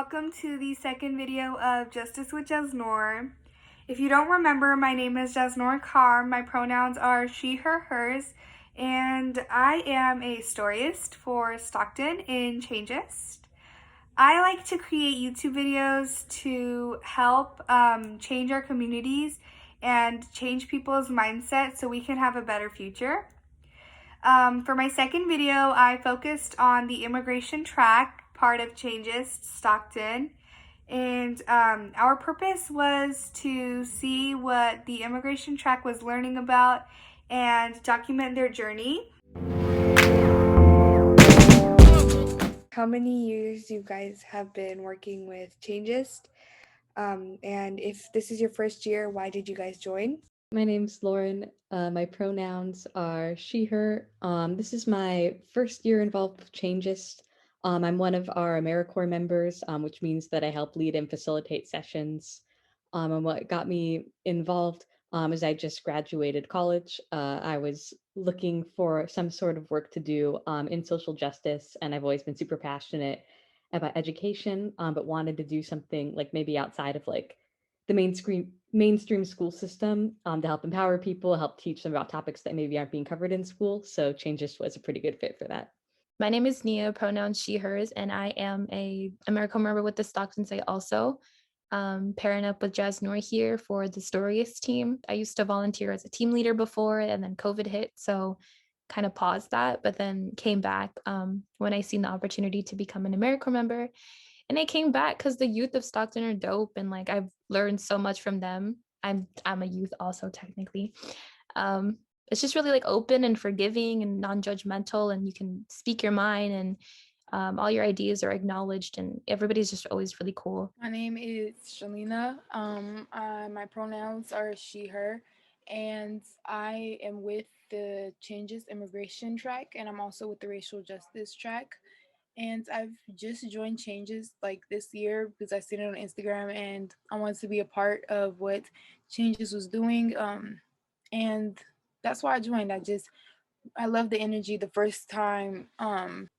welcome to the second video of Justice with Jasnoor. If you don't remember, my name is Jasnoor Carr. My pronouns are she, her, hers, and I am a storyist for Stockton in Changiest. I like to create YouTube videos to help change our communities and change people's mindset so we can have a better future. For my second video, I focused on the immigration track part of Changiest, Stockton. And our purpose was to see what the immigration track was learning about and document their journey. How many years you guys have been working with Changiest? And if this is your first year, why did you guys join? My name's Lauren. My pronouns are she, her. This is my first year involved with Changiest. I'm one of our AmeriCorps members, which means that I help lead and facilitate sessions. And what got me involved is I just graduated college. I was looking for some sort of work to do in social justice, and I've always been super passionate about education, but wanted to do something like maybe outside of like the mainstream school system to help empower people, help teach them about topics that maybe aren't being covered in school. So Changiest was a pretty good fit for that. My name is niah, pronouns she, hers, and I am a AmeriCorps member with the Stockton site also. Pairing up with Jasnoor here for the Storyist team. I used to volunteer as a team leader before, and then COVID hit, so kind of paused that, but then came back when I seen the opportunity to become an AmeriCorps member. And I came back because the youth of Stockton are dope, and like I've learned so much from them. I'm a youth also technically. Um, it's just really like open and forgiving and non-judgmental, and you can speak your mind, and all your ideas are acknowledged, and everybody's just always really cool. My name is Shalina. My pronouns are she, her, and I am with the Changiest immigration track, and I'm also with the racial justice track. And I've just joined Changiest like this year because I seen it on Instagram and I wanted to be a part of what Changiest was doing. And that's why I joined. I love the energy the first time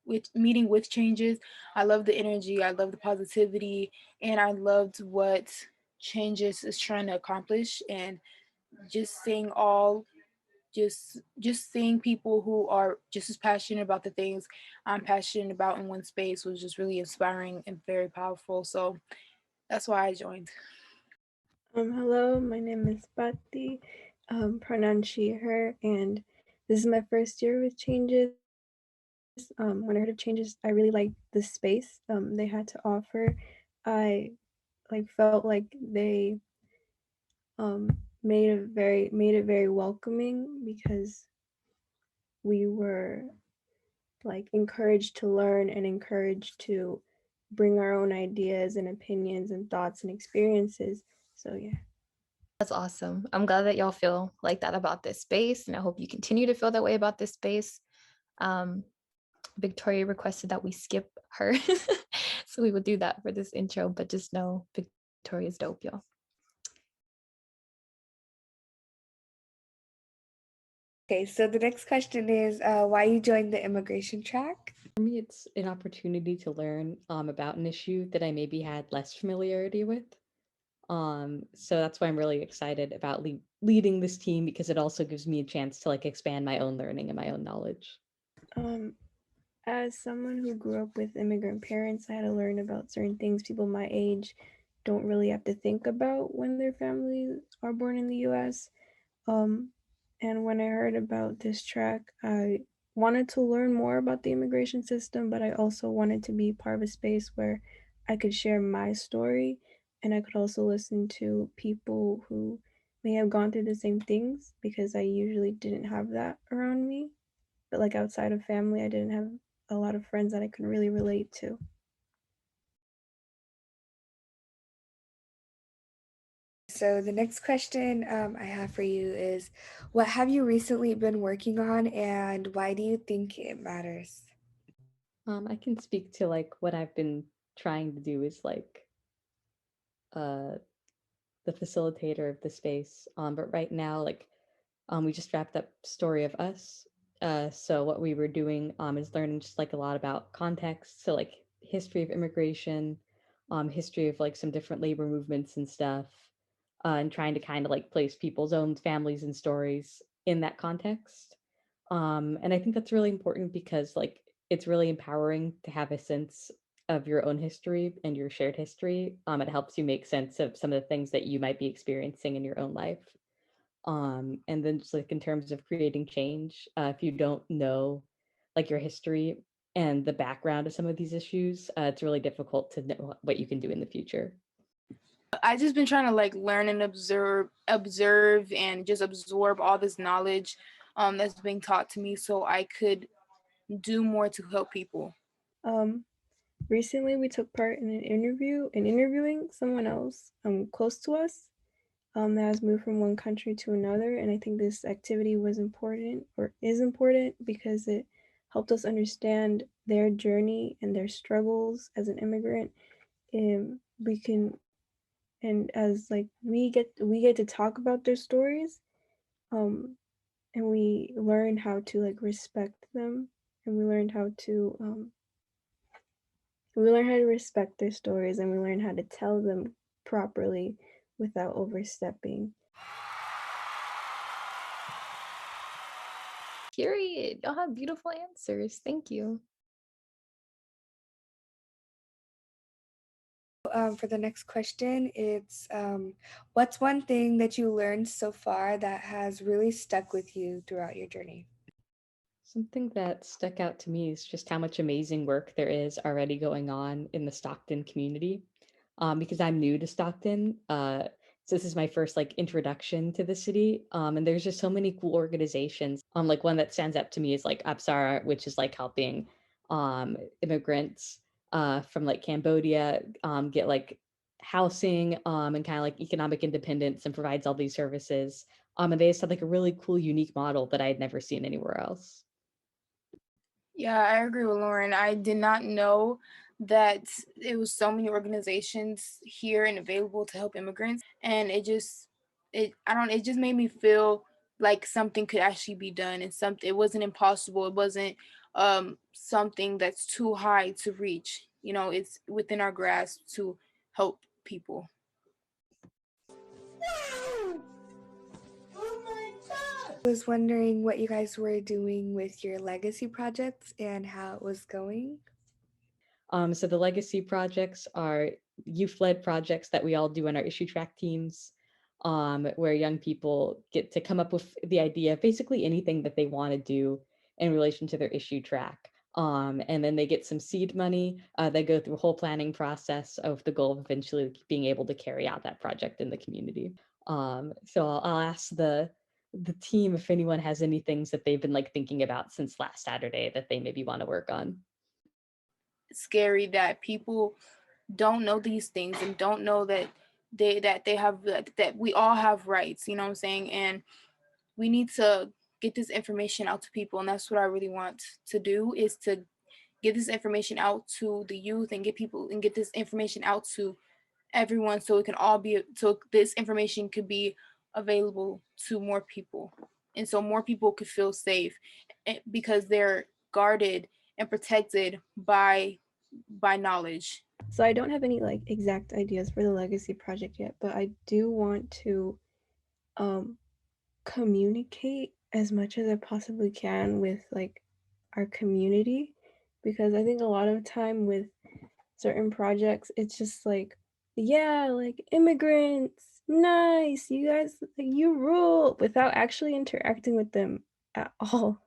with meeting with Changiest. I love the energy, I love the positivity, and I loved what Changiest is trying to accomplish, and just seeing all just seeing people who are just as passionate about the things I'm passionate about in one space was just really inspiring and very powerful. So that's why I joined. Hello, my name is Bhakti, pronoun she, her, and this is my first year with Changiest. When I heard of Changiest, I really liked the space they had to offer. I felt like they made it very welcoming because we were like encouraged to learn and encouraged to bring our own ideas and opinions and thoughts and experiences. So yeah. That's awesome. I'm glad that y'all feel like that about this space, and I hope you continue to feel that way about this space. Um, Victoria requested that we skip her, so we will do that for this intro, but just know Victoria's dope, y'all. Okay, so the next question is why you joined the immigration track? For me, it's an opportunity to learn about an issue that I maybe had less familiarity with. So that's why I'm really excited about leading this team, because it also gives me a chance to like expand my own learning and my own knowledge. As someone who grew up with immigrant parents, I had to learn about certain things people my age don't really have to think about when their families are born in the US. Um, and when I heard about this track, I wanted to learn more about the immigration system, but I also wanted to be part of a space where I could share my story and I could also listen to people who may have gone through the same things because I usually didn't have that around me. But like outside of family, I didn't have a lot of friends that I could really relate to. So the next question I have for you is, what have you recently been working on and why do you think it matters? I can speak to like what I've been trying to do is like uh the facilitator of the space. But right now, like we just wrapped up Story of Us. So what we were doing is learning just like a lot about context, so like history of immigration, history of like some different labor movements and stuff, and trying to kind of like place people's own families and stories in that context. And I think that's really important because like it's really empowering to have a sense of your own history and your shared history. It helps you make sense of some of the things that you might be experiencing in your own life. And then just like in terms of creating change, if you don't know like your history and the background of some of these issues, it's really difficult to know what you can do in the future. I just been trying to like learn and observe and just absorb all this knowledge that's being taught to me so I could do more to help people. Recently we took part in an interview and interviewing someone else close to us that has moved from one country to another. And I think this activity was important or is important because it helped us understand their journey and their struggles as an immigrant. And we can, and as like we get to talk about their stories, um, and we learn how to like respect them, and we learn how to respect their stories, and we learn how to tell them properly without overstepping. Period. Y'all have beautiful answers. Thank you. For the next question, it's what's one thing that you learned so far that has really stuck with you throughout your journey? Something that stuck out to me is just how much amazing work there is already going on in the Stockton community. Because I'm new to Stockton, so this is my first like introduction to the city. And there's just so many cool organizations. Like one that stands up to me is like Apsara, which is like helping immigrants from like Cambodia get like housing and kind of like economic independence and provides all these services. And they just have like a really cool, unique model that I had never seen anywhere else. Yeah, I agree with Lauren. I did not know that it was so many organizations here and available to help immigrants, and it just made me feel like something could actually be done, and something, it wasn't impossible. It wasn't something that's too high to reach. You know, it's within our grasp to help people. I was wondering what you guys were doing with your legacy projects and how it was going. So the legacy projects are youth-led projects that we all do in our issue track teams, where young people get to come up with the idea of basically anything that they want to do in relation to their issue track. And then they get some seed money. They go through a whole planning process of the goal of eventually being able to carry out that project in the community. So I'll ask the team if anyone has any things that they've been like thinking about since last Saturday that they maybe want to work on. It's scary that people don't know these things and don't know that they have that we all have rights, you know what I'm saying? And we need to get this information out to people, and that's what I really want to do, is to get this information out to the youth and get this information out to everyone so it can all be so this information could be available to more people, and so more people could feel safe because they're guarded and protected by knowledge. So I don't have any like exact ideas for the legacy project yet, but I do want to um, communicate as much as I possibly can with like our community, because I think a lot of time with certain projects it's just like, yeah, like immigrants, nice, you guys, like, you rule, without actually interacting with them at all.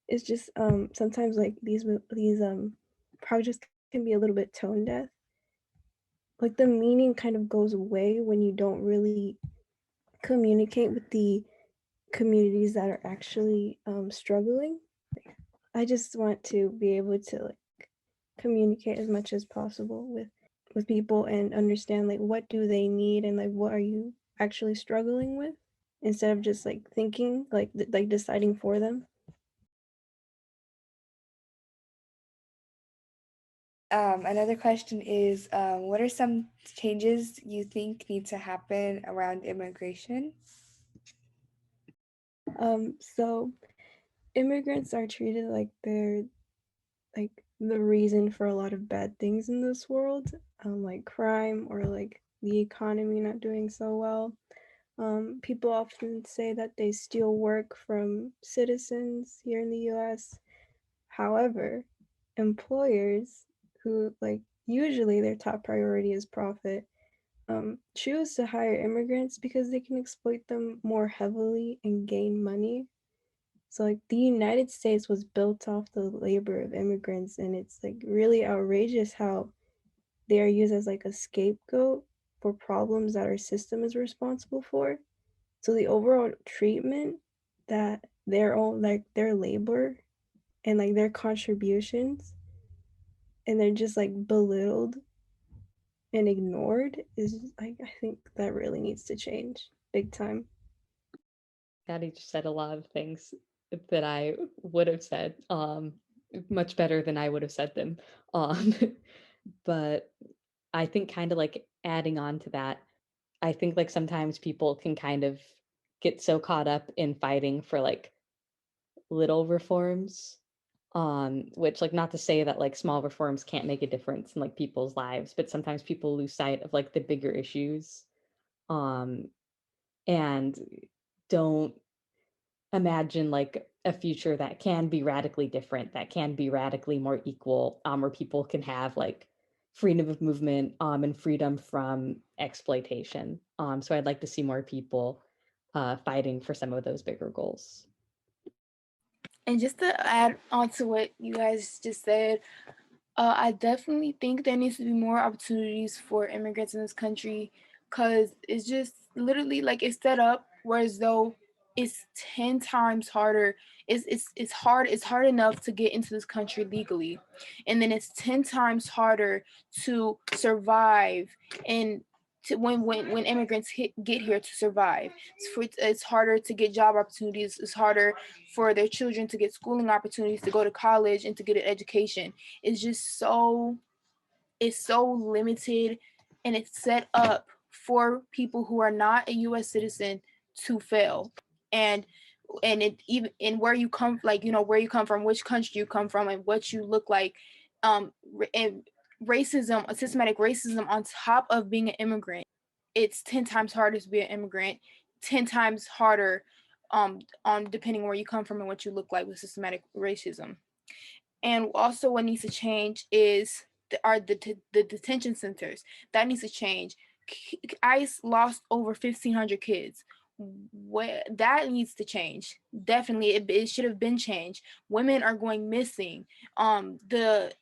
It's just sometimes like these projects can be a little bit tone deaf. Like the meaning kind of goes away when you don't really communicate with the communities that are actually struggling. I just want to be able to like communicate as much as possible with people and understand like what do they need and like what are you actually struggling with, instead of just like thinking like deciding for them. Another question is, what are some changes you think need to happen around immigration? So immigrants are treated like they're like the reason for a lot of bad things in this world, like crime or like the economy not doing so well. People often say that they steal work from citizens here in the US. However, employers who, like, usually their top priority is profit, choose to hire immigrants because they can exploit them more heavily and gain money. So, like, the United States was built off the labor of immigrants, and it's like really outrageous how they are used as like a scapegoat for problems that our system is responsible for. So the overall treatment that their own, like their labor and like their contributions, and they're just like belittled and ignored, is like, I think that really needs to change big time. Daddy just said a lot of things that I would have said, much better than I would have said them. Um, but I think kind of like adding on to that, I think like sometimes people can kind of get so caught up in fighting for like little reforms, which like not to say that like small reforms can't make a difference in like people's lives, but sometimes people lose sight of like the bigger issues, um, and don't imagine like a future that can be radically different, that can be radically more equal, where people can have like freedom of movement, and freedom from exploitation. So I'd like to see more people fighting for some of those bigger goals. And just to add on to what you guys just said, I definitely think there needs to be more opportunities for immigrants in this country, because it's just literally like it's set up whereas though it's 10 times harder. It's hard enough to get into this country legally, and then it's 10 times harder to survive and to when immigrants get here to survive. It's harder to get job opportunities. It's harder for their children to get schooling opportunities, to go to college and to get an education. It's just it's so limited, and it's set up for people who are not a US citizen to fail. And it even in where you come, like, where you come from, which country you come from, and what you look like, and racism, systematic racism on top of being an immigrant. It's 10 times harder to be an immigrant, 10 times harder, on depending where you come from and what you look like, with systematic racism. And also what needs to change is the detention centers. That needs to change. ICE lost over 1,500 kids. What that needs to change. Definitely, it should have been changed. Women are going missing. The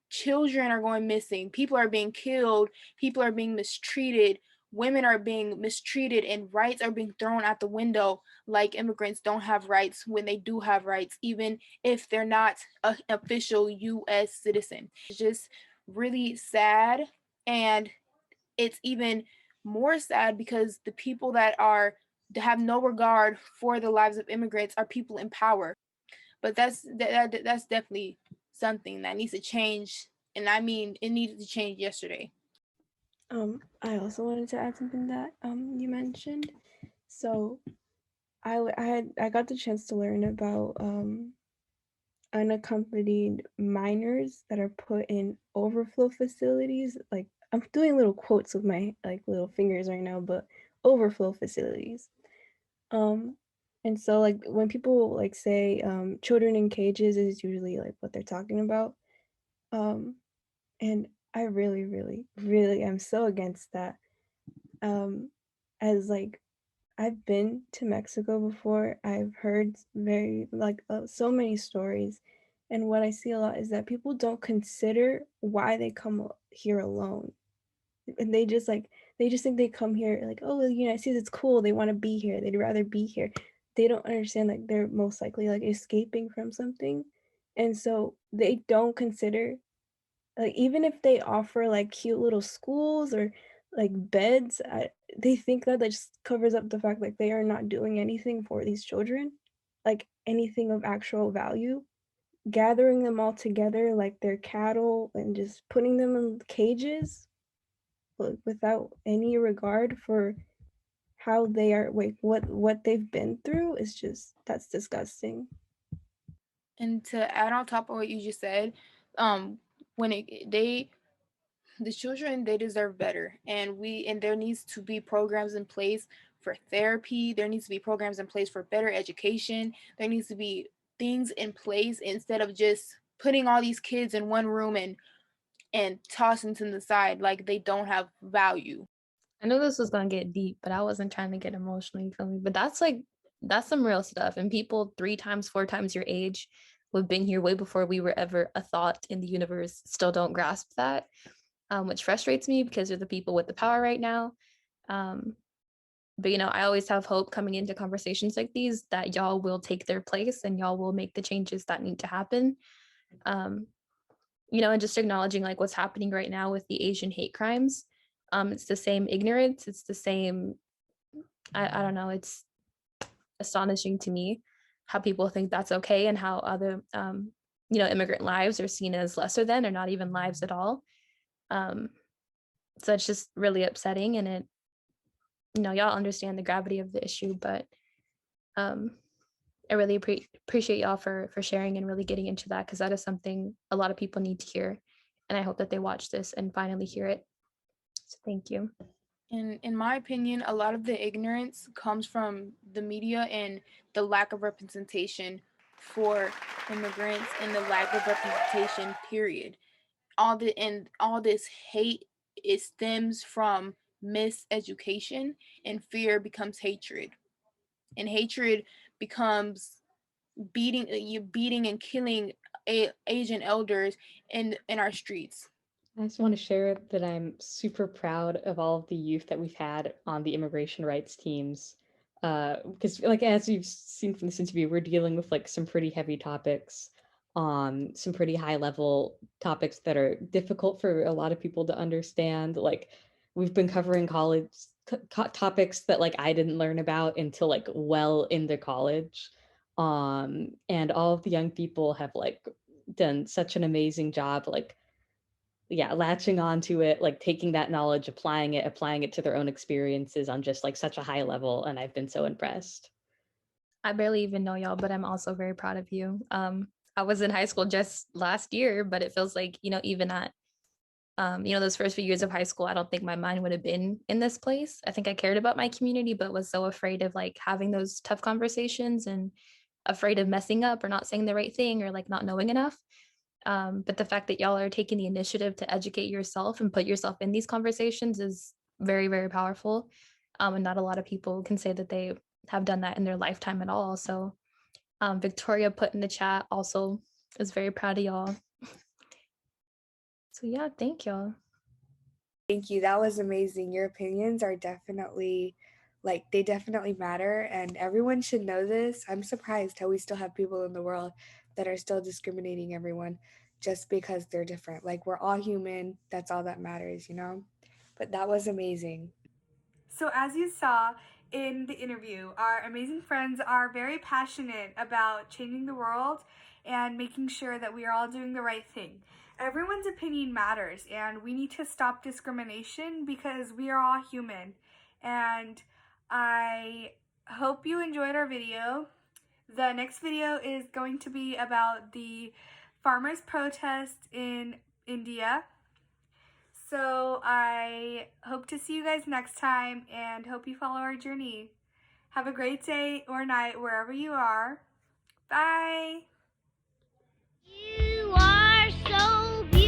children are going missing. People are being killed. People are being mistreated. Women are being mistreated, and rights are being thrown out the window, like immigrants don't have rights when they do have rights, even if they're not an official US citizen. It's just really sad. And it's even more sad because the people that have no regard for the lives of immigrants are people in power. But that's definitely something that needs to change, and I mean it needed to change yesterday. I also wanted to add something that you mentioned. So I got the chance to learn about unaccompanied minors that are put in overflow facilities. Like, I'm doing little quotes with my like little fingers right now, but overflow facilities. Um, and so like when people like say children in cages is usually like what they're talking about. Um, and I really, really, really am so against that. Um, as like I've been to Mexico before. I've heard very like so many stories, and what I see a lot is that people don't consider why they come here alone, and they just think they come here like, oh, the United States, it's cool. They want to be here. They'd rather be here. They don't understand like they're most likely like escaping from something, and so they don't consider, like, even if they offer like cute little schools or like beds, they think that just covers up the fact like they are not doing anything for these children, like anything of actual value. Gathering them all together like they're cattle and just putting them in cages, without any regard for how they are, like what they've been through, is just, that's disgusting. And to add on top of what you just said, when the children, they deserve better, and there needs to be programs in place for therapy. There needs to be programs in place for better education. There needs to be things in place instead of just putting all these kids in one room and tossing to the side like they don't have value. I knew this was gonna get deep, but I wasn't trying to get emotional, you feel me? But that's some real stuff. And people 3 times, 4 times your age who've been here way before we were ever a thought in the universe still don't grasp that, which frustrates me because they're the people with the power right now. But I always have hope coming into conversations like these that y'all will take their place and y'all will make the changes that need to happen. And just acknowledging like what's happening right now with the Asian hate crimes. It's the same ignorance. It's the same, I don't know, it's astonishing to me how people think that's okay and how other, immigrant lives are seen as lesser than or not even lives at all. So it's just really upsetting, and y'all understand the gravity of the issue, but I really appreciate y'all for sharing and really getting into that, because that is something a lot of people need to hear, and I hope that they watch this and finally hear it. So thank you. In my opinion, a lot of the ignorance comes from the media and the lack of representation for immigrants and the lack of representation, period. All this hate, it stems from miseducation, and fear becomes hatred. And hatred becomes beating and killing Asian elders in our streets. I just want to share that I'm super proud of all of the youth that we've had on the immigration rights teams. Because like as you've seen from this interview, we're dealing with like some pretty heavy topics, some pretty high level topics that are difficult for a lot of people to understand. Like we've been covering college topics that like I didn't learn about until like well into college. And all of the young people have like done such an amazing job, like yeah, latching onto it, like taking that knowledge, applying it to their own experiences on just like such a high level, and I've been so impressed. I barely even know y'all, but I'm also very proud of you. I was in high school just last year, but it feels like, even at those first few years of high school, I don't think my mind would have been in this place. I think I cared about my community, but was so afraid of like having those tough conversations and afraid of messing up or not saying the right thing or like not knowing enough. But the fact that y'all are taking the initiative to educate yourself and put yourself in these conversations is very, very powerful. And not a lot of people can say that they have done that in their lifetime at all. So Victoria put in the chat also is very proud of y'all. So yeah, thank y'all. Thank you. That was amazing. Your opinions are definitely, they definitely matter, and everyone should know this. I'm surprised how we still have people in the world that are still discriminating everyone just because they're different. Like, we're all human. That's all that matters, But that was amazing. So as you saw in the interview, our amazing friends are very passionate about changing the world and making sure that we are all doing the right thing. Everyone's opinion matters, and we need to stop discrimination because we are all human. And I hope you enjoyed our video. The next video is going to be about the farmers' protest in India. So I hope to see you guys next time and hope you follow our journey. Have a great day or night wherever you are. Bye. You are so beautiful.